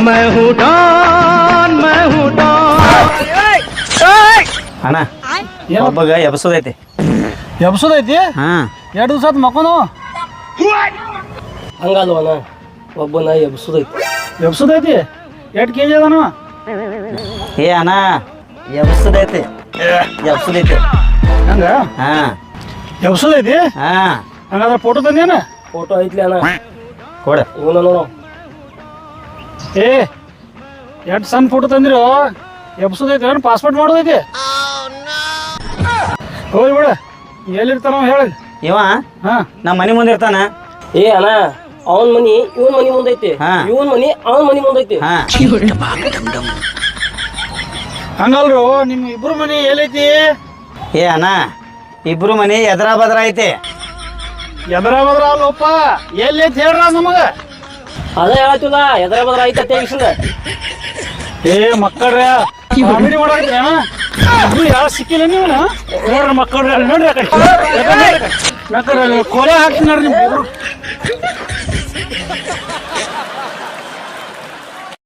मैं हूँ डॉन मैं हूँ डॉन ಅಣ್ಣ ಒಬ್ಬಗ ಎಬ್ಸೋದೈತಿ ಎಬ್ಸೋದೈತಿ ಹಾ 2 ದಿವಸ ಆತ್ ಮಕ್ಕೋನು ಹಂಗಲ್ವನ ಒಬ್ಬನ ಎಬ್ಸುದೈತಿ ಎಬ್ಸೋದೈತಿ 8 kg ಅದಾನು ಏ ಅಣ್ಣ ಎಬ್ಸೋದೈತಿ ಎಬ್ಸೋದೈತಿ ಹಂಗ ಹಾ ಎಬ್ಸೋದೈತಿ ಹಾ ಹಂಗಾದ್ರೆ ಫೋಟೋ ತಂದೇನ ಫೋಟೋ ಐತ್ಲಿ ಅಣ್ಣ ಕೊಡ ಇವನ ನೋಡು ಏ 2 ಸಣ್ಣ ಫೋಟೋ ತಂದಿರೋ ಎಬ್ಸೋದೈತಿ ಏನು ಪಾಸ್ಪೋರ್ಟ್ ಮಾಡೋದೈತಿ ಹೋಗಿ ಬಿಡ ಎಲ್ಲಿರ್ತಾನ ಹೇಳಿ ಇವ ಹಾ ನಮ್ಮ ಮನೆ ಮುಂದೆ ಇರ್ತಾನ ಏ ಅಣ್ಣ ಅವನ್ ಮನಿ ಇವನ್ ಮನಿ ಮುಂದೈತಿ ಹಾ. ಇವನ್ ಮನಿ ಅವನ್ ಮನಿ ಮುಂದೈತಿ ಹಾ ಹಂಗಲ್ರು ನಿಮ್ಮ ಇಬ್ರು ಮನಿ ಎಲ್ಲೈತಿ ಏ ಅಣ್ಣ ಇಬ್ರು ಮನೆ ಎದ್ರ ಬದ್ರ ಐತಿ ಎದರ ಬದ್ರ ಅಲ್ಲಪ್ಪ ಎಲ್ಲೈತಿ ಹೇಳ್ರ ನಮಗ ಅದೇ ಹೇಳತ್ತಿಲ್ಲ ಎದ್ರ ಬದ್ರ ಐತ ತೆಗಿಸಿದ ಏ ಮಕ್ಕಳ್ರ ಕಾಮಿಡಿ ಮಾಡಾಕ್ರಿ ಇಬ್ರು ಯಾರು ಸಿಕ್ಕಿಲ್ಲ ನೀವು ನೋಡ್ರಿ ಮಕ್ಕಳ್ರ ನೋಡ್ರಿ ಮಕ್ಕಳ್ರ ಕೋಲೆ ಹಾಕ್ತೀನಿ ನೋಡ್ರಿ ನಿಮ್ಗೆ